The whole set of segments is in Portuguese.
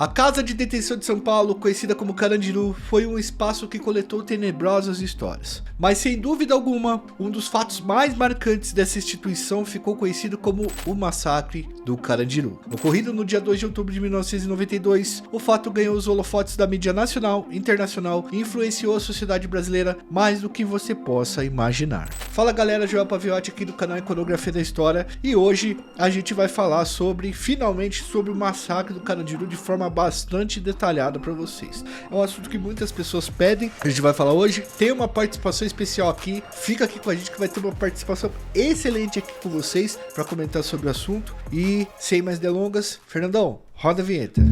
A Casa de Detenção de São Paulo, conhecida como Carandiru, foi um espaço que coletou tenebrosas histórias. Mas sem dúvida alguma, um dos fatos mais marcantes dessa instituição ficou conhecido como o Massacre do Carandiru. Ocorrido no dia 2 de outubro de 1992, o fato ganhou os holofotes da mídia nacional, internacional e influenciou a sociedade brasileira mais do que você possa imaginar. Fala galera, Joel Paviotti aqui do canal Iconografia da História, e hoje a gente vai falar finalmente sobre o Massacre do Carandiru de forma bastante detalhada para vocês. É um assunto que muitas pessoas pedem, a gente vai falar hoje. Tem uma participação especial aqui, fica aqui com a gente que vai ter uma participação excelente aqui com vocês para comentar sobre o assunto. E sem mais delongas, Fernandão, roda a vinheta.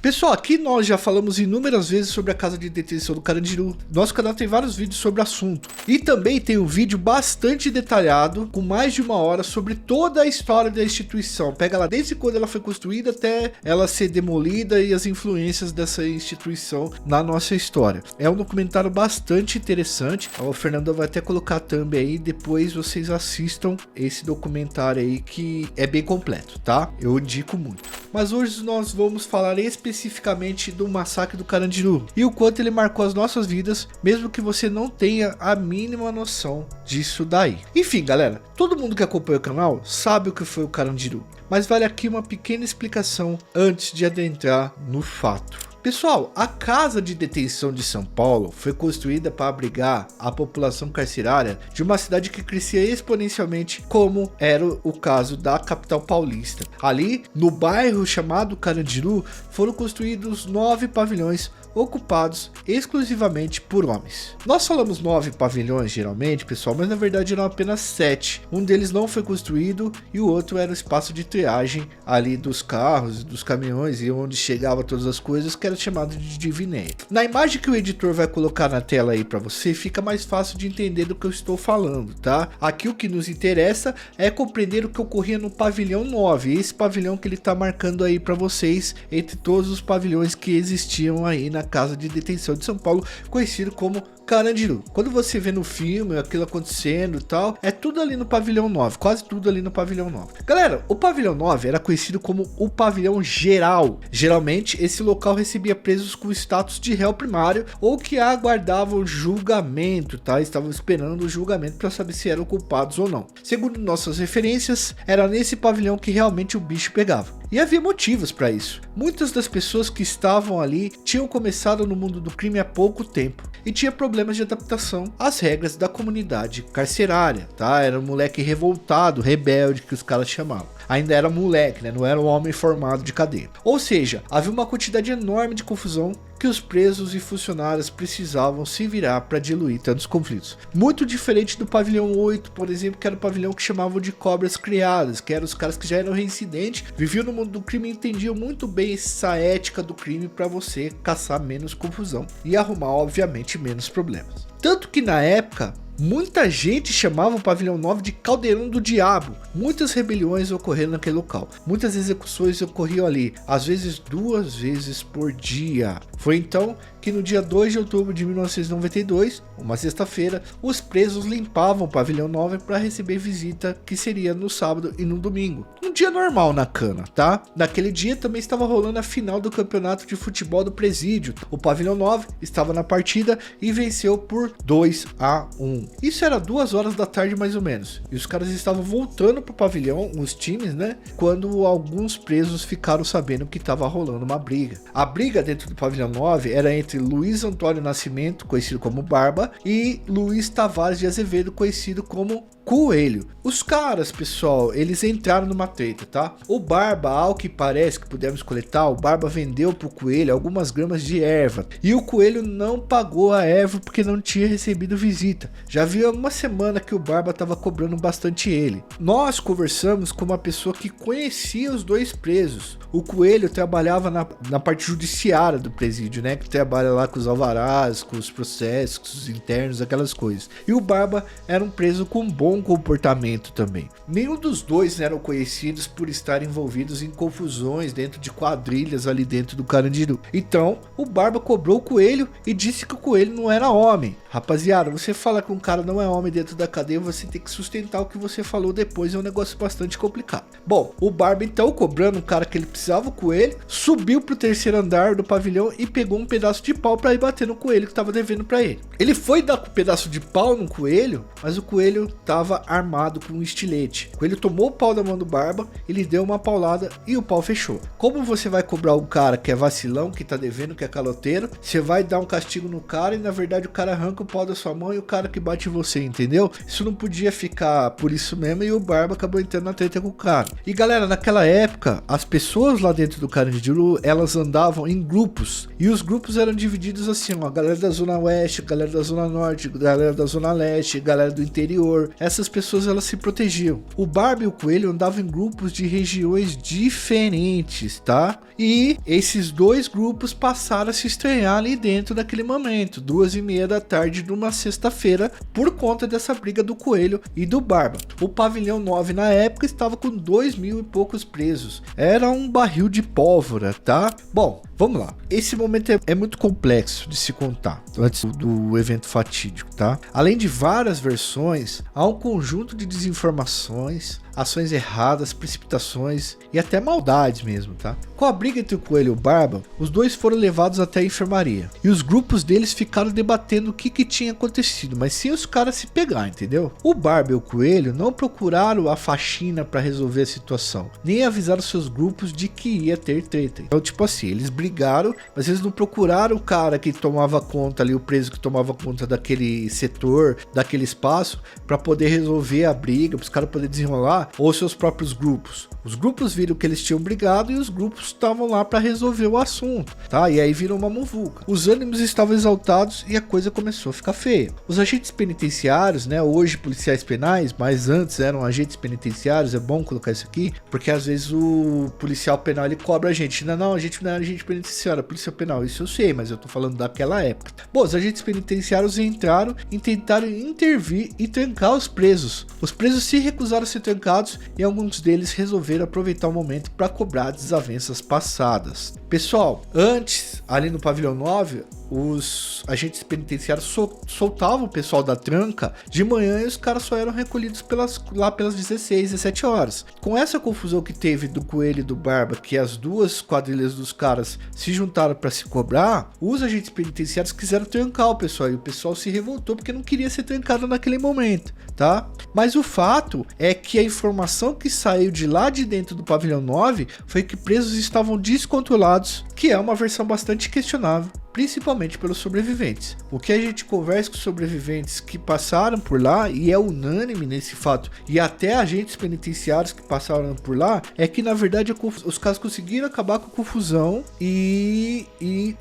Pessoal, aqui nós já falamos inúmeras vezes sobre a Casa de Detenção do Carandiru. Nosso canal tem vários vídeos sobre o assunto. E também tem um vídeo bastante detalhado, com mais de 1 hora, sobre toda a história da instituição. Pega lá desde quando ela foi construída até ela ser demolida e as influências dessa instituição na nossa história. É um documentário bastante interessante. O Fernando vai até colocar a thumb aí, depois vocês assistam esse documentário aí que é bem completo, tá? Eu indico muito. Mas hoje nós vamos falar especificamente do Massacre do Carandiru e o quanto ele marcou as nossas vidas, mesmo que você não tenha a mínima noção disso daí. Enfim, galera, todo mundo que acompanha o canal sabe o que foi o Carandiru, mas vale aqui uma pequena explicação antes de adentrar no fato. Pessoal, a Casa de Detenção de São Paulo foi construída para abrigar a população carcerária de uma cidade que crescia exponencialmente, como era o caso da capital paulista. Ali, no bairro chamado Carandiru, foram construídos 9 pavilhões ocupados exclusivamente por homens. Nós falamos 9 pavilhões geralmente, pessoal, mas na verdade eram apenas 7. Um deles não foi construído e o outro era o espaço de triagem ali dos carros, dos caminhões e onde chegava todas as coisas, que era chamado de divinéia. Na imagem que o editor vai colocar na tela aí para você, fica mais fácil de entender do que eu estou falando, tá? Aqui o que nos interessa é compreender o que ocorria no pavilhão 9, esse pavilhão que ele está marcando aí para vocês, entre todos os pavilhões que existiam aí na Casa de Detenção de São Paulo, conhecido como Carandiru. Quando você vê no filme aquilo acontecendo e tal, é tudo ali no pavilhão 9, quase tudo ali no pavilhão 9. Galera, o pavilhão 9 era conhecido como o pavilhão geral. Geralmente esse local recebia presos com status de réu primário ou que aguardavam julgamento, tá? Estavam esperando o julgamento para saber se eram culpados ou não. Segundo nossas referências, era nesse pavilhão que realmente o bicho pegava. E havia motivos para isso. Muitas das pessoas que estavam ali tinham começado no mundo do crime há pouco tempo e tinha problemas de adaptação às regras da comunidade carcerária, tá? Era um moleque revoltado, rebelde, que os caras chamavam. Ainda era moleque, né? Não era um homem formado de cadeia. Ou seja, havia uma quantidade enorme de confusão que os presos e funcionários precisavam se virar para diluir tantos conflitos. Muito diferente do pavilhão 8, por exemplo, que era o pavilhão que chamavam de cobras criadas, que eram os caras que já eram reincidentes, viviam no mundo do crime e entendiam muito bem essa ética do crime para você caçar menos confusão e arrumar, obviamente, menos problemas. Tanto que na época, muita gente chamava o pavilhão 9 de Caldeirão do Diabo. Muitas rebeliões ocorreram naquele local. Muitas execuções ocorriam ali, às vezes 2 vezes por dia. Foi então que no dia 2 de outubro de 1992, uma sexta-feira, os presos limpavam o pavilhão 9 para receber visita, que seria no sábado e no domingo. Um dia normal na cana, tá? Naquele dia também estava rolando a final do campeonato de futebol do presídio. O pavilhão 9 estava na partida e venceu por 2-1. Isso era 2 horas da tarde mais ou menos. E os caras estavam voltando pro pavilhão, os times, né? Quando alguns presos ficaram sabendo que estava rolando uma briga. A briga dentro do pavilhão 9 era entre Luiz Antônio Nascimento, conhecido como Barba, e Luiz Tavares de Azevedo, conhecido como Coelho. Os caras, pessoal, eles entraram numa treta, tá? O Barba, ao que parece que pudemos coletar, o Barba vendeu pro Coelho algumas gramas de erva. E o Coelho não pagou a erva porque não tinha recebido visita. Já havia uma semana que o Barba estava cobrando bastante ele. Nós conversamos com uma pessoa que conhecia os 2 presos. O Coelho trabalhava na parte judiciária do presídio, né? Que trabalha lá com os alvarás, com os processos, com os internos, aquelas coisas. E o Barba era um preso com bom bom comportamento também. Nenhum dos dois eram conhecidos por estar envolvidos em confusões dentro de quadrilhas ali dentro do Carandiru. Então, o Barba cobrou o Coelho e disse que o Coelho não era homem. Rapaziada, você fala que um cara não é homem dentro da cadeia, você tem que sustentar o que você falou depois, é um negócio bastante complicado. Bom, o Barba então, cobrando um cara que ele precisava, o Coelho, subiu pro terceiro andar do pavilhão e pegou um pedaço de pau pra ir bater no Coelho que tava devendo pra ele. Ele foi dar um pedaço de pau no Coelho, mas o Coelho tava armado com um estilete. O Coelho tomou o pau da mão do Barba, ele deu uma paulada e o pau fechou. Como você vai cobrar um cara que é vacilão, que tá devendo, que é caloteiro, você vai dar um castigo no cara e na verdade o cara arranca o pau da sua mão e o cara que bate em você, entendeu? Isso não podia ficar por isso mesmo e o Barba acabou entrando na treta com o cara. E galera, naquela época, as pessoas lá dentro do Carandiru, elas andavam em grupos e os grupos eram divididos assim, ó, galera da Zona Oeste, galera da Zona Norte, galera da Zona Leste, galera do interior. Essas pessoas elas se protegiam. O Barba e o Coelho andavam em grupos de regiões diferentes, tá? E esses dois grupos passaram a se estranhar ali dentro daquele momento, 2h30 da tarde de uma sexta-feira, por conta dessa briga do Coelho e do Barba. O pavilhão 9 na época estava com 2.000 e poucos presos. Era um barril de pólvora, tá? Bom, vamos lá. Esse momento é muito complexo de se contar antes do evento fatídico, tá? Além de várias versões, há um conjunto de desinformações, ações erradas, precipitações e até maldades mesmo, tá? Com a briga entre o Coelho e o Barba, os dois foram levados até a enfermaria e os grupos deles ficaram debatendo o que tinha acontecido, mas sem os caras se pegar, entendeu? O Barba e o Coelho não procuraram a faxina para resolver a situação, nem avisaram seus grupos de que ia ter treta. Então, tipo assim, eles brigaram, mas eles não procuraram o cara que tomava conta ali, o preso que tomava conta daquele setor, daquele espaço, para poder resolver a briga, para os caras poderem desenrolar, ou seus próprios grupos. Os grupos viram que eles tinham brigado e os grupos estavam lá para resolver o assunto, tá? E aí virou uma muvuca. Os ânimos estavam exaltados e a coisa começou a ficar feia. Os agentes penitenciários, né, hoje policiais penais, mas antes eram agentes penitenciários, é bom colocar isso aqui, porque às vezes o policial penal ele cobra a gente. Não, a gente não é agente penitenciário, é polícia penal, isso eu sei, mas eu tô falando daquela época. Bom, os agentes penitenciários entraram e tentaram intervir e trancar os presos. Os presos se recusaram a ser trancados e alguns deles resolveram aproveitar o momento para cobrar desavenças passadas. Pessoal, antes, ali no pavilhão 9, os agentes penitenciários soltavam o pessoal da tranca de manhã e os caras só eram recolhidos lá pelas 16, 17 horas. Com essa confusão que teve do Coelho e do Barba, que as duas quadrilhas dos caras se juntaram para se cobrar, os agentes penitenciários quiseram trancar o pessoal e o pessoal se revoltou porque não queria ser trancado naquele momento, tá? Mas o fato é que a informação que saiu de lá de dentro do pavilhão 9 foi que presos estavam descontrolados, que é uma versão bastante questionável, principalmente pelos sobreviventes. O que a gente conversa com sobreviventes que passaram por lá, e é unânime nesse fato, e até agentes penitenciários que passaram por lá, é que na verdade os caras conseguiram acabar com a confusão e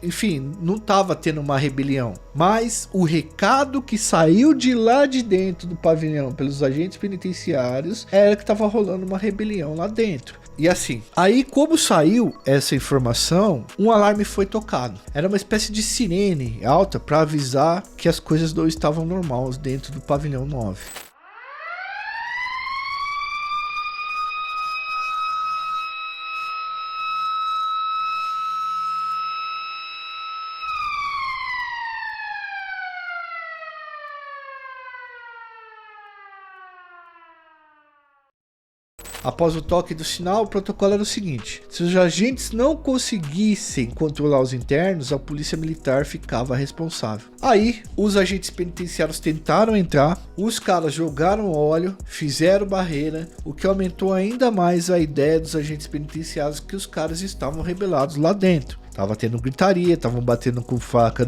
enfim, não tava tendo uma rebelião. Mas o recado que saiu de lá de dentro do pavilhão pelos agentes penitenciários era que tava rolando uma rebelião lá dentro. E assim, aí como saiu essa informação, um alarme foi tocado. Era uma espécie de sirene alta para avisar que as coisas não estavam normais dentro do pavilhão 9. Após o toque do sinal, o protocolo era o seguinte: se os agentes não conseguissem controlar os internos, a polícia militar ficava responsável. Aí, os agentes penitenciários tentaram entrar, os caras jogaram óleo, fizeram barreira, o que aumentou ainda mais a ideia dos agentes penitenciários que os caras estavam rebelados lá dentro. Tava tendo gritaria, estavam batendo com faca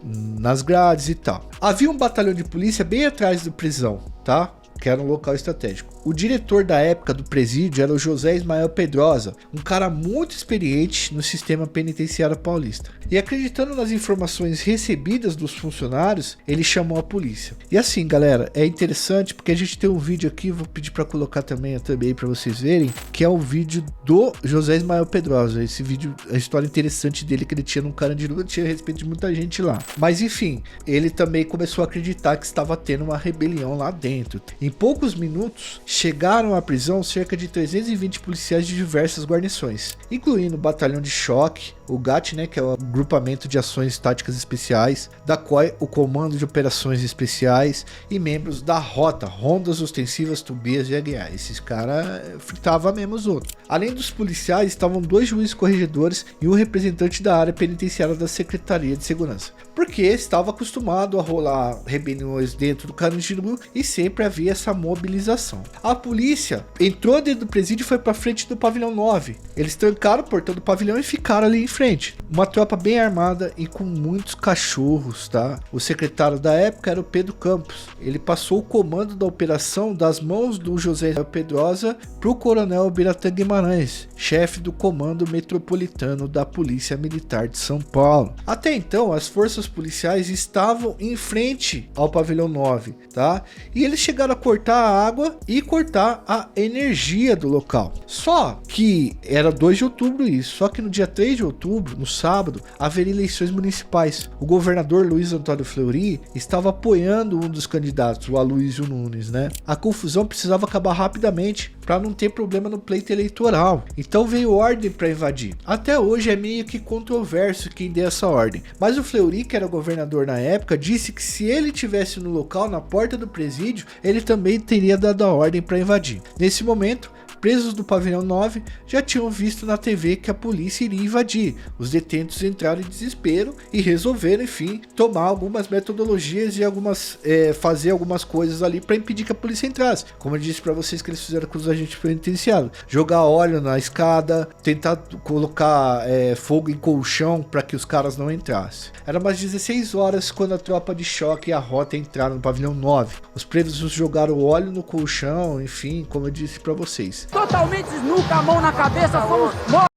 nas grades e tal. Havia um batalhão de polícia bem atrás da prisão, tá? Que era um local estratégico. O diretor da época do presídio era o José Ismael Pedrosa, um cara muito experiente no sistema penitenciário paulista. E acreditando nas informações recebidas dos funcionários, ele chamou a polícia. E assim, galera, é interessante porque a gente tem um vídeo aqui, vou pedir para colocar também para vocês verem, que é o vídeo do José Ismael Pedrosa. Esse vídeo, a história interessante dele que ele tinha no Carandiru, tinha a respeito de muita gente lá. Mas enfim, ele também começou a acreditar que estava tendo uma rebelião lá dentro. Em poucos minutos, chegaram à prisão cerca de 320 policiais de diversas guarnições, incluindo o Batalhão de Choque, o GAT, né, que é o Agrupamento de Ações Táticas Especiais, da COI, o Comando de Operações Especiais, e membros da Rota, Rondas Ostensivas, Tubias e Aguiar. Esses caras fritavam mesmo os outros. Além dos policiais, estavam 2 juízes corregedores e um representante da área penitenciária da Secretaria de Segurança, porque estava acostumado a rolar rebeliões dentro do Carandiru e sempre havia essa mobilização. A polícia entrou dentro do presídio e foi para frente do pavilhão 9. Eles trancaram o portão do pavilhão e ficaram ali em frente. Uma tropa bem armada e com muitos cachorros, tá? O secretário da época era o Pedro Campos. Ele passou o comando da operação das mãos do José Pedrosa para o coronel Biratã Guimarães, chefe do Comando Metropolitano da Polícia Militar de São Paulo. Até então, as forças policiais estavam em frente ao pavilhão 9, tá? E eles chegaram a cortar a água e cortar a energia do local. Só que era 2 de outubro isso, só que no dia 3 de outubro, no sábado, haveria eleições municipais. O governador Luiz Antônio Fleury estava apoiando um dos candidatos, o Aloysio Nunes, né? A confusão precisava acabar rapidamente para não ter problema no pleito eleitoral. Então veio ordem para invadir. Até hoje é meio que controverso quem deu essa ordem, mas o Fleury, que era governador na época, disse que se ele tivesse no local, na porta do presídio, ele também teria dado a ordem para invadir. Nesse momento, presos do pavilhão 9 já tinham visto na TV que a polícia iria invadir. Os detentos entraram em desespero e resolveram, enfim, tomar algumas metodologias e fazer algumas coisas ali para impedir que a polícia entrasse. Como eu disse para vocês que eles fizeram com os agentes penitenciários: jogar óleo na escada, tentar colocar fogo em colchão para que os caras não entrassem. Era umas 16 horas quando a tropa de choque e a rota entraram no pavilhão 9. Os presos jogaram óleo no colchão, enfim, como eu disse para vocês. Totalmente desnuca, a mão na cabeça, fomos mortos.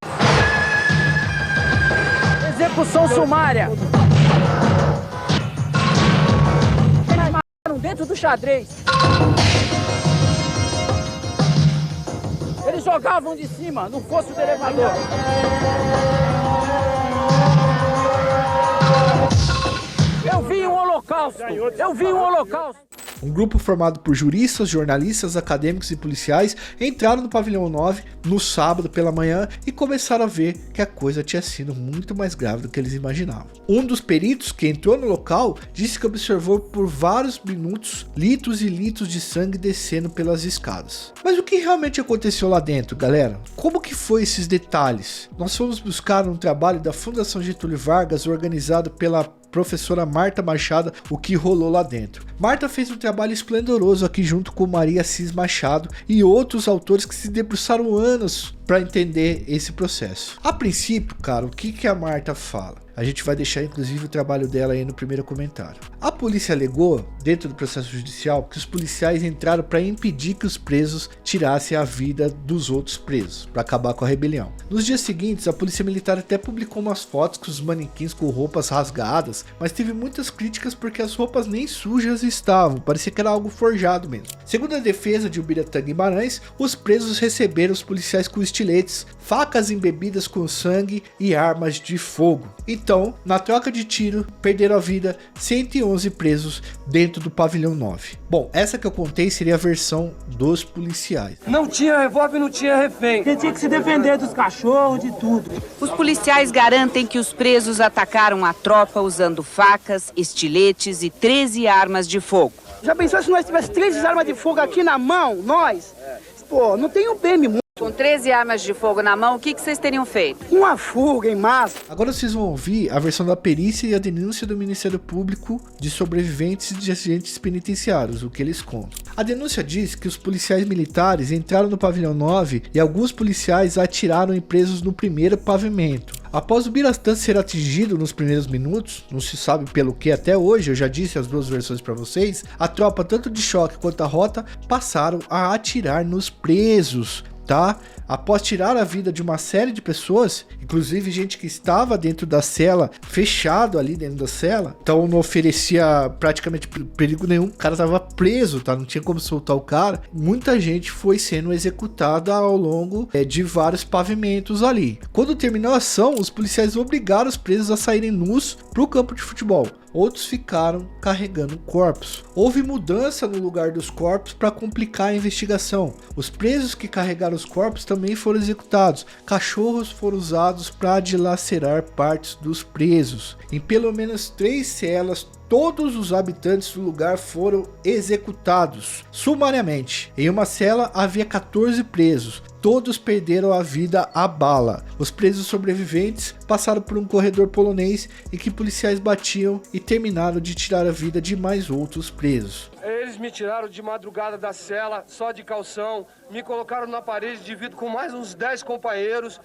Execução sumária. Eles mataram dentro do xadrez. Eles jogavam de cima, no fosso do elevador. Eu vi um holocausto. Eu vi um holocausto. Um grupo formado por juristas, jornalistas, acadêmicos e policiais entraram no pavilhão 9 no sábado pela manhã e começaram a ver que a coisa tinha sido muito mais grave do que eles imaginavam. Um dos peritos que entrou no local disse que observou por vários minutos litros e litros de sangue descendo pelas escadas. Mas o que realmente aconteceu lá dentro, galera? Como que foi esses detalhes? Nós fomos buscar um trabalho da Fundação Getúlio Vargas organizado pela professora Marta Machado, o que rolou lá dentro. Marta fez um trabalho esplendoroso aqui junto com Maria Cis Machado e outros autores que se debruçaram anos para entender esse processo. A princípio, cara, o que a Marta fala? A gente vai deixar inclusive o trabalho dela aí no primeiro comentário. A polícia alegou, dentro do processo judicial, que os policiais entraram para impedir que os presos tirassem a vida dos outros presos, para acabar com a rebelião. Nos dias seguintes, a polícia militar até publicou umas fotos com os manequins com roupas rasgadas, mas teve muitas críticas porque as roupas nem sujas estavam, parecia que era algo forjado mesmo. Segundo a defesa de Biratã Guimarães, os presos receberam os policiais com estiletes, facas embebidas com sangue e armas de fogo. Então, na troca de tiro, perderam a vida 111 presos dentro do pavilhão 9. Bom, essa que eu contei seria a versão dos policiais. Não tinha revólver, não tinha refém. Você tinha que se defender dos cachorros, de tudo. Os policiais garantem que os presos atacaram a tropa usando facas, estiletes e 13 armas de fogo. Já pensou se nós tivéssemos 13 armas de fogo aqui na mão, nós? Pô, não tem um PM. Com 13 armas de fogo na mão, o que vocês teriam feito? Uma fuga em massa. Agora vocês vão ouvir a versão da perícia e a denúncia do Ministério Público de sobreviventes de agentes penitenciários, o que eles contam. A denúncia diz que os policiais militares entraram no pavilhão 9 e alguns policiais atiraram em presos no primeiro pavimento. Após o Biratã ser atingido nos primeiros minutos, não se sabe pelo que até hoje, eu já disse as duas versões para vocês, a tropa tanto de choque quanto a rota passaram a atirar nos presos, tá? Após tirar a vida de uma série de pessoas, inclusive gente que estava dentro da cela, fechado ali dentro da cela, então não oferecia praticamente perigo nenhum, o cara estava preso, tá? Não tinha como soltar o cara. Muita gente foi sendo executada ao longo de vários pavimentos ali. Quando terminou a ação, os policiais obrigaram os presos a saírem nus para o campo de futebol. Outros ficaram carregando corpos. Houve mudança no lugar dos corpos para complicar a investigação. Os presos que carregaram os corpos também foram executados. Cachorros foram usados para dilacerar partes dos presos. Em pelo menos 3 celas, todos os habitantes do lugar foram executados sumariamente. Em uma cela havia 14 presos. Todos perderam a vida à bala. Os presos sobreviventes passaram por um corredor polonês em que policiais batiam e terminaram de tirar a vida de mais outros presos. Eles me tiraram de madrugada da cela, só de calção, me colocaram na parede de vidro com mais uns 10 companheiros,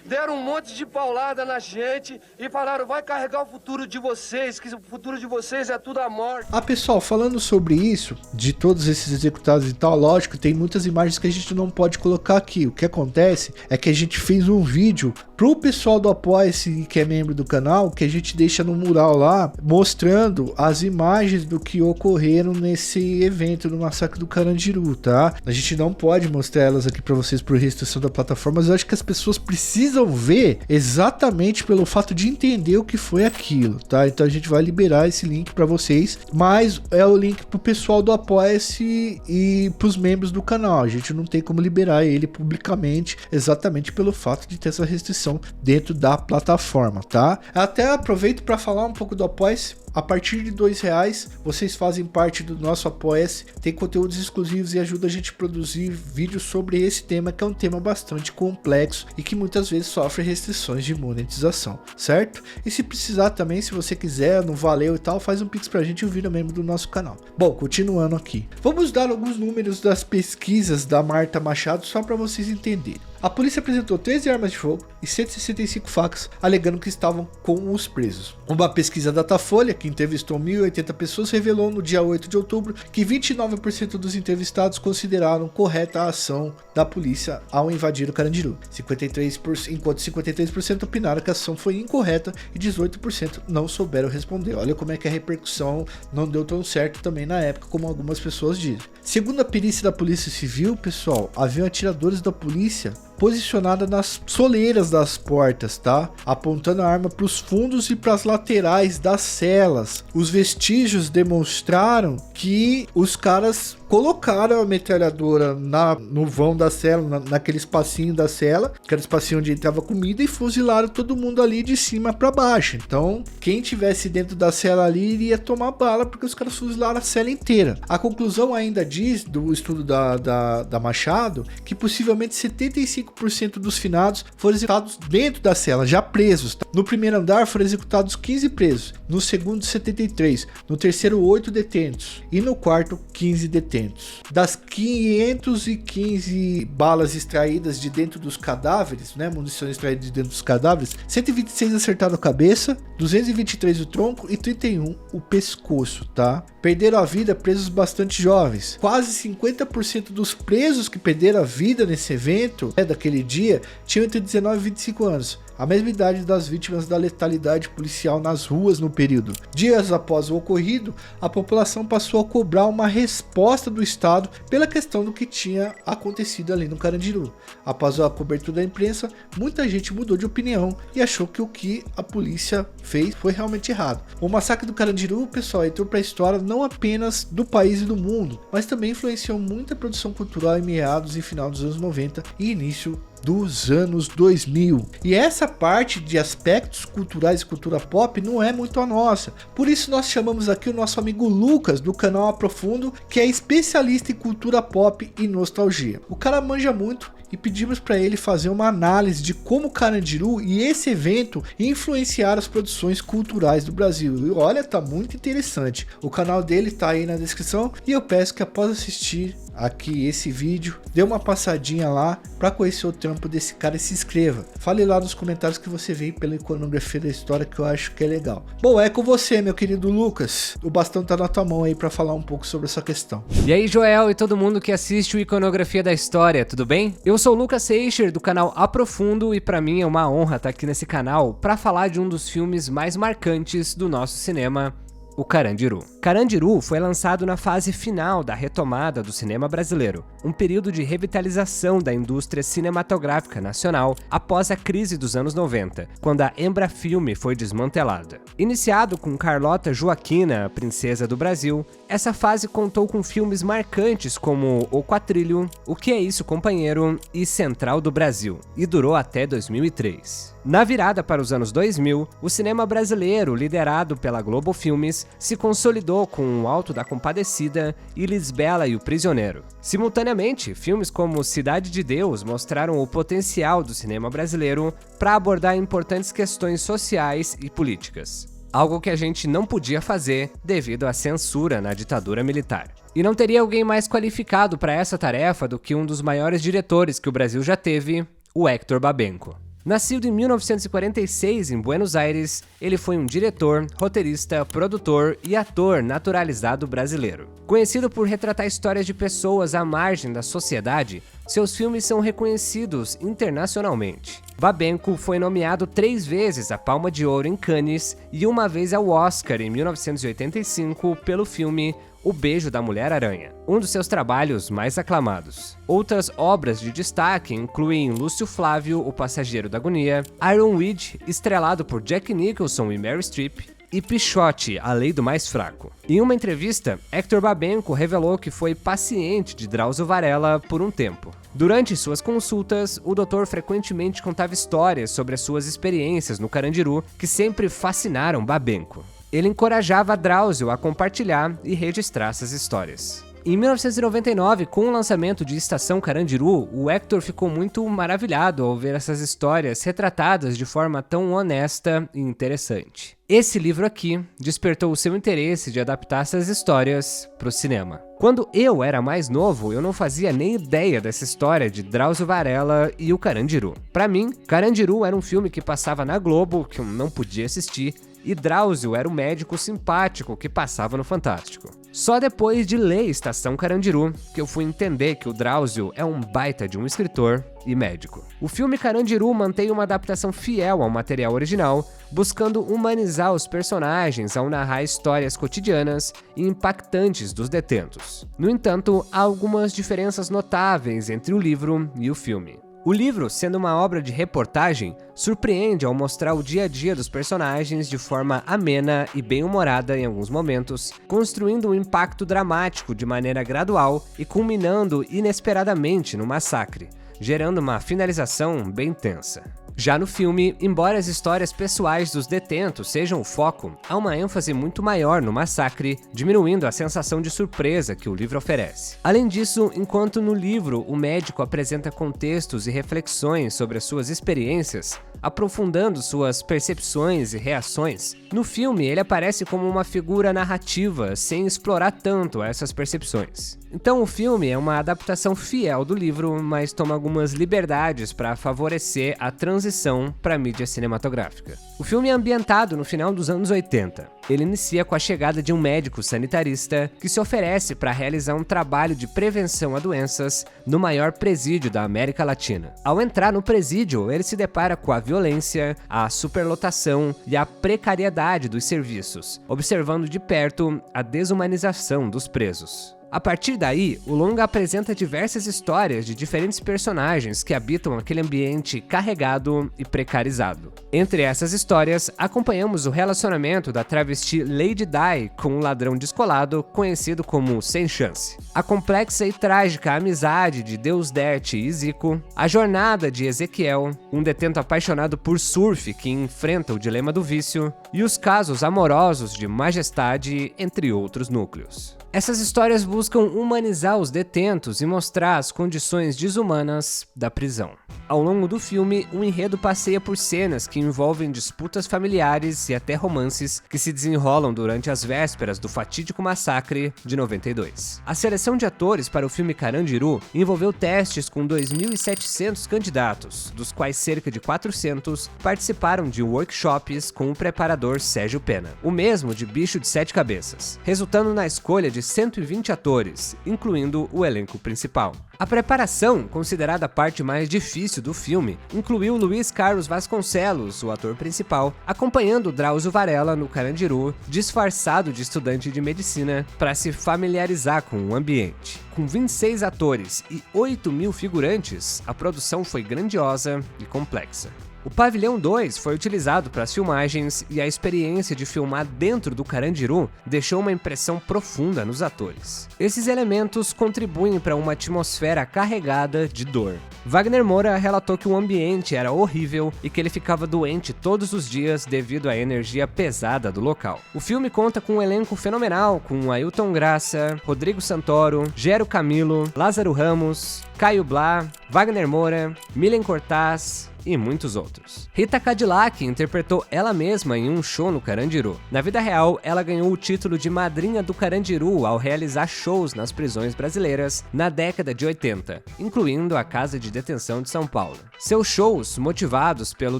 deram um monte de paulada na gente e falaram: vai carregar o futuro de vocês, que o futuro de vocês é tudo a morte. Pessoal, falando sobre isso, de todos esses executados e tal, lógico, tem muitas imagens que a gente não pode colocar aqui. O que acontece é que a gente fez um vídeo pro pessoal do Apoia-se, que é membro do canal, que a gente deixa no mural lá, mostrando as imagens do que ocorreram nesse evento do massacre do Carandiru, tá? A gente não pode mostrar elas aqui para vocês por restrição da plataforma, mas eu acho que as pessoas precisam ver exatamente pelo fato de entender o que foi aquilo, tá? Então a gente vai liberar esse link para vocês, mas é o link pro pessoal do Apoia-se e pros membros do canal. A gente não tem como liberar ele publicamente, exatamente pelo fato de ter essa restrição dentro da plataforma, tá? Até aproveito para falar um pouco do Apoia-se. A partir de R$2, vocês fazem parte do nosso Apoia-se, tem conteúdos exclusivos e ajuda a gente a produzir vídeos sobre esse tema, que é um tema bastante complexo e que muitas vezes sofre restrições de monetização, certo? E se precisar também, se você quiser, não valeu e tal, faz um pix pra gente e vira membro do nosso canal. Bom, continuando aqui. Vamos dar alguns números das pesquisas da Marta Machado só para vocês entenderem. A polícia apresentou 13 armas de fogo e 165 facas, alegando que estavam com os presos. Uma pesquisa Datafolha, que entrevistou 1.080 pessoas, revelou no dia 8 de outubro que 29% dos entrevistados consideraram correta a ação da polícia ao invadir o Carandiru, 53%, enquanto 53% opinaram que a ação foi incorreta e 18% não souberam responder. Olha como é que a repercussão não deu tão certo também na época, como algumas pessoas dizem. Segundo a perícia da Polícia Civil, pessoal, haviam atiradores da polícia posicionada nas soleiras das portas, tá? Apontando a arma para os fundos e para as laterais das celas. Os vestígios demonstraram que os caras colocaram a metralhadora no vão da cela, naquele espacinho da cela, que era o espacinho onde entrava comida, e fuzilaram todo mundo ali de cima para baixo. Então, quem tivesse dentro da cela ali iria tomar bala, porque os caras fuzilaram a cela inteira. A conclusão ainda diz, do estudo da Machado, que possivelmente 75% dos finados foram executados dentro da cela, já presos. Tá? No primeiro andar foram executados 15 presos, no segundo 73, no terceiro 8 detentos e no quarto 15 detentos. Das 515 balas extraídas de dentro dos cadáveres, né, munições extraídas de dentro dos cadáveres, 126 acertaram a cabeça, 223 o tronco e 31 o pescoço, tá? Perderam a vida presos bastante jovens. Quase 50% dos presos que perderam a vida nesse evento, daquele dia, tinham entre 19 e 25 anos. A mesma idade das vítimas da letalidade policial nas ruas no período. Dias após o ocorrido, a população passou a cobrar uma resposta do Estado pela questão do que tinha acontecido ali no Carandiru. Após a cobertura da imprensa, muita gente mudou de opinião e achou que o que a polícia fez foi realmente errado. O massacre do Carandiru, pessoal, entrou para a história não apenas do país e do mundo, mas também influenciou muita produção cultural em meados e final dos anos 90 e início dos anos 2000. E essa parte de aspectos culturais e cultura pop não é muito a nossa. Por isso nós chamamos aqui o nosso amigo Lucas do canal Aprofundo, que é especialista em cultura pop e nostalgia. O cara manja muito e pedimos para ele fazer uma análise de como o Carandiru e esse evento influenciaram as produções culturais do Brasil. E olha, tá muito interessante. O canal dele tá aí na descrição e eu peço que após assistir aqui esse vídeo, dê uma passadinha lá para conhecer o trampo desse cara e se inscreva. Fale lá nos comentários que você veio pela iconografia da história, que eu acho que é legal. Bom, é com você, meu querido Lucas. O bastão tá na tua mão aí para falar um pouco sobre essa questão. E aí, Joel e todo mundo que assiste o Iconografia da História, tudo bem? Eu sou o Lucas Seixer, do canal Aprofundo, e para mim é uma honra estar aqui nesse canal para falar de um dos filmes mais marcantes do nosso cinema, o Carandiru. Carandiru foi lançado na fase final da retomada do cinema brasileiro, um período de revitalização da indústria cinematográfica nacional após a crise dos anos 90, quando a Embrafilme foi desmantelada. Iniciado com Carlota Joaquina, a princesa do Brasil, essa fase contou com filmes marcantes como O Quatrilho, O Que É Isso, Companheiro e Central do Brasil, e durou até 2003. Na virada para os anos 2000, o cinema brasileiro, liderado pela Globo Filmes, se consolidou com O Alto da Compadecida e Lisbela e o Prisioneiro. Simultaneamente, filmes como Cidade de Deus mostraram o potencial do cinema brasileiro para abordar importantes questões sociais e políticas. Algo que a gente não podia fazer devido à censura na ditadura militar. E não teria alguém mais qualificado para essa tarefa do que um dos maiores diretores que o Brasil já teve, o Héctor Babenco. Nascido em 1946 em Buenos Aires, ele foi um diretor, roteirista, produtor e ator naturalizado brasileiro. Conhecido por retratar histórias de pessoas à margem da sociedade, seus filmes são reconhecidos internacionalmente. Babenco foi nomeado 3 vezes à Palma de Ouro em Cannes e uma vez ao Oscar em 1985 pelo filme O Beijo da Mulher-Aranha, um dos seus trabalhos mais aclamados. Outras obras de destaque incluem Lúcio Flávio, O Passageiro da Agonia, Iron Weed, estrelado por Jack Nicholson e Meryl Streep, e Pichote, A Lei do Mais Fraco. Em uma entrevista, Héctor Babenco revelou que foi paciente de Drauzio Varela por um tempo. Durante suas consultas, o doutor frequentemente contava histórias sobre as suas experiências no Carandiru que sempre fascinaram Babenco. Ele encorajava Drauzio a compartilhar e registrar essas histórias. Em 1999, com o lançamento de Estação Carandiru, o Héctor ficou muito maravilhado ao ver essas histórias retratadas de forma tão honesta e interessante. Esse livro aqui despertou o seu interesse de adaptar essas histórias para o cinema. Quando eu era mais novo, eu não fazia nem ideia dessa história de Drauzio Varela e o Carandiru. Para mim, Carandiru era um filme que passava na Globo, que eu não podia assistir, e Drauzio era o médico simpático que passava no Fantástico. Só depois de ler Estação Carandiru que eu fui entender que o Drauzio é um baita de um escritor e médico. O filme Carandiru mantém uma adaptação fiel ao material original, buscando humanizar os personagens ao narrar histórias cotidianas e impactantes dos detentos. No entanto, há algumas diferenças notáveis entre o livro e o filme. O livro, sendo uma obra de reportagem, surpreende ao mostrar o dia a dia dos personagens de forma amena e bem-humorada em alguns momentos, construindo um impacto dramático de maneira gradual e culminando inesperadamente no massacre, gerando uma finalização bem tensa. Já no filme, embora as histórias pessoais dos detentos sejam o foco, há uma ênfase muito maior no massacre, diminuindo a sensação de surpresa que o livro oferece. Além disso, enquanto no livro o médico apresenta contextos e reflexões sobre as suas experiências, aprofundando suas percepções e reações, no filme ele aparece como uma figura narrativa sem explorar tanto essas percepções. Então o filme é uma adaptação fiel do livro, mas toma algumas liberdades para favorecer a transição para a mídia cinematográfica. O filme é ambientado no final dos anos 80. Ele inicia com a chegada de um médico sanitarista que se oferece para realizar um trabalho de prevenção a doenças no maior presídio da América Latina. Ao entrar no presídio, ele se depara com a violência, a superlotação e a precariedade dos serviços, observando de perto a desumanização dos presos. A partir daí, o longa apresenta diversas histórias de diferentes personagens que habitam aquele ambiente carregado e precarizado. Entre essas histórias, acompanhamos o relacionamento da travesti Lady Di com um ladrão descolado conhecido como Sem Chance, a complexa e trágica amizade de Deusdedit e Zico, a jornada de Ezequiel, um detento apaixonado por surf que enfrenta o dilema do vício, e os casos amorosos de Majestade, entre outros núcleos. Essas histórias buscam humanizar os detentos e mostrar as condições desumanas da prisão. Ao longo do filme, o enredo passeia por cenas que envolvem disputas familiares e até romances que se desenrolam durante as vésperas do fatídico massacre de 92. A seleção de atores para o filme Carandiru envolveu testes com 2.700 candidatos, dos quais cerca de 400 participaram de workshops com o preparador Sérgio Pena, o mesmo de Bicho de Sete Cabeças, resultando na escolha de 120 atores, incluindo o elenco principal. A preparação, considerada a parte mais difícil do filme, incluiu Luiz Carlos Vasconcelos, o ator principal, acompanhando Drauzio Varela no Carandiru, disfarçado de estudante de medicina, para se familiarizar com o ambiente. Com 26 atores e 8.000 figurantes, a produção foi grandiosa e complexa. O Pavilhão 2 foi utilizado para as filmagens e a experiência de filmar dentro do Carandiru deixou uma impressão profunda nos atores. Esses elementos contribuem para uma atmosfera carregada de dor. Wagner Moura relatou que o ambiente era horrível e que ele ficava doente todos os dias devido à energia pesada do local. O filme conta com um elenco fenomenal com Ailton Graça, Rodrigo Santoro, Gero Camilo, Lázaro Ramos, Caio Blá, Wagner Moura, Milen Cortaz e muitos outros. Rita Cadillac interpretou ela mesma em um show no Carandiru. Na vida real, ela ganhou o título de madrinha do Carandiru ao realizar shows nas prisões brasileiras na década de 80, incluindo a Casa de Detenção de São Paulo. Seus shows, motivados pelo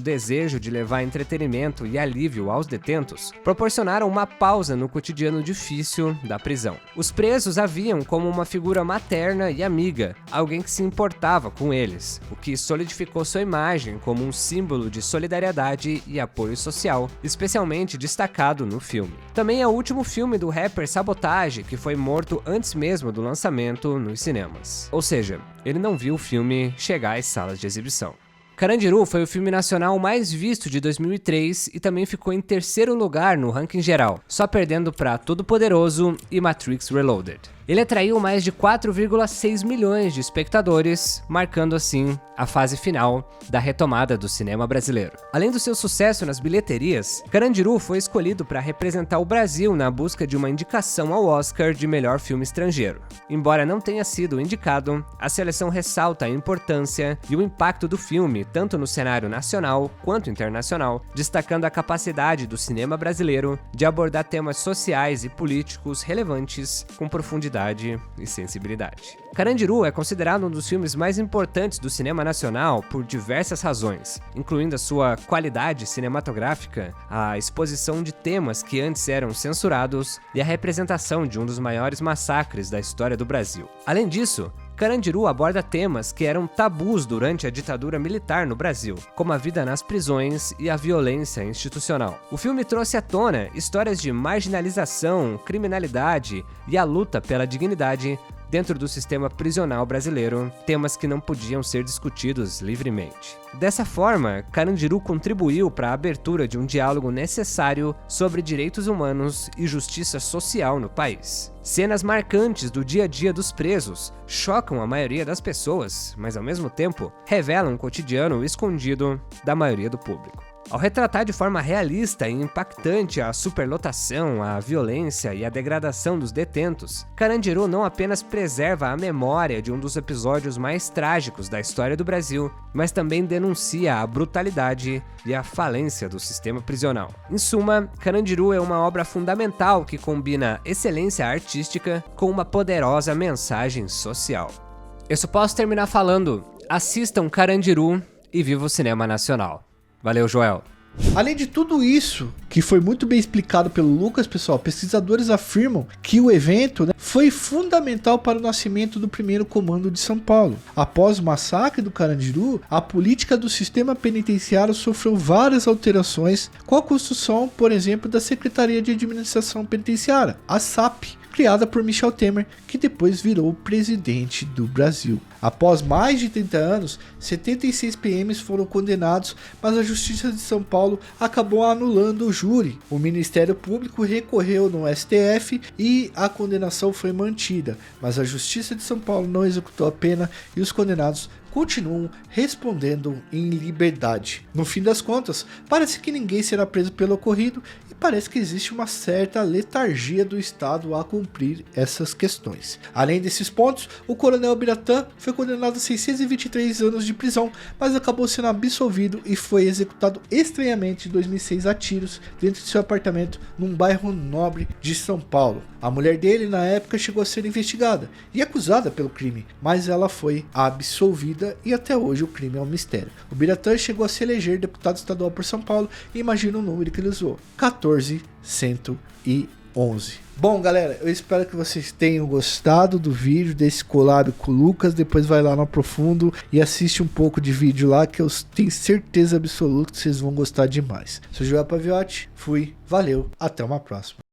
desejo de levar entretenimento e alívio aos detentos, proporcionaram uma pausa no cotidiano difícil da prisão. Os presos a viam como uma figura materna e amiga, alguém que se importava com eles, o que solidificou sua imagem como um símbolo de solidariedade e apoio social, especialmente destacado no filme. Também é o último filme do rapper Sabotage, que foi morto antes mesmo do lançamento nos cinemas. Ou seja, ele não viu o filme chegar às salas de exibição. Carandiru foi o filme nacional mais visto de 2003 e também ficou em terceiro lugar no ranking geral, só perdendo para Todo-Poderoso e Matrix Reloaded. Ele atraiu mais de 4,6 milhões de espectadores, marcando assim a fase final da retomada do cinema brasileiro. Além do seu sucesso nas bilheterias, Carandiru foi escolhido para representar o Brasil na busca de uma indicação ao Oscar de melhor filme estrangeiro. Embora não tenha sido indicado, a seleção ressalta a importância e o impacto do filme, tanto no cenário nacional quanto internacional, destacando a capacidade do cinema brasileiro de abordar temas sociais e políticos relevantes com profundidade e sensibilidade. Carandiru é considerado um dos filmes mais importantes do cinema nacional por diversas razões, incluindo a sua qualidade cinematográfica, a exposição de temas que antes eram censurados e a representação de um dos maiores massacres da história do Brasil. Além disso, Carandiru aborda temas que eram tabus durante a ditadura militar no Brasil, como a vida nas prisões e a violência institucional. O filme trouxe à tona histórias de marginalização, criminalidade e a luta pela dignidade dentro do sistema prisional brasileiro, temas que não podiam ser discutidos livremente. Dessa forma, Carandiru contribuiu para a abertura de um diálogo necessário sobre direitos humanos e justiça social no país. Cenas marcantes do dia a dia dos presos chocam a maioria das pessoas, mas ao mesmo tempo revelam o cotidiano escondido da maioria do público. Ao retratar de forma realista e impactante a superlotação, a violência e a degradação dos detentos, Carandiru não apenas preserva a memória de um dos episódios mais trágicos da história do Brasil, mas também denuncia a brutalidade e a falência do sistema prisional. Em suma, Carandiru é uma obra fundamental que combina excelência artística com uma poderosa mensagem social. Eu só posso terminar falando: assistam Carandiru e viva o cinema nacional. Valeu, Joel. Além de tudo isso, que foi muito bem explicado pelo Lucas, pessoal, pesquisadores afirmam que o evento, foi fundamental para o nascimento do primeiro comando de São Paulo. Após o massacre do Carandiru, a política do sistema penitenciário sofreu várias alterações com a construção, por exemplo, da Secretaria de Administração Penitenciária, a SAP, criada por Michel Temer, que depois virou presidente do Brasil. Após mais de 30 anos, 76 PMs foram condenados, mas a Justiça de São Paulo acabou anulando o júri. O Ministério Público recorreu no STF e a condenação foi mantida, mas a Justiça de São Paulo não executou a pena e os condenados continuam respondendo em liberdade. No fim das contas, parece que ninguém será preso pelo ocorrido e parece que existe uma certa letargia do Estado a cumprir essas questões. Além desses pontos, o coronel Biratã foi condenado a 623 anos de prisão, mas acabou sendo absolvido e foi executado estranhamente em 2006 a tiros dentro de seu apartamento num bairro nobre de São Paulo. A mulher dele na época chegou a ser investigada e acusada pelo crime, mas ela foi absolvida e até hoje o crime é um mistério. O Biratã chegou a se eleger deputado estadual por São Paulo e imagina o número que ele usou: 1411. Bom, galera, eu espero que vocês tenham gostado do vídeo, desse collab com o Lucas. Depois vai lá no Aprofundo e assiste um pouco de vídeo lá, que eu tenho certeza absoluta que vocês vão gostar demais. Sou Joel Paviotti, fui, valeu, até uma próxima.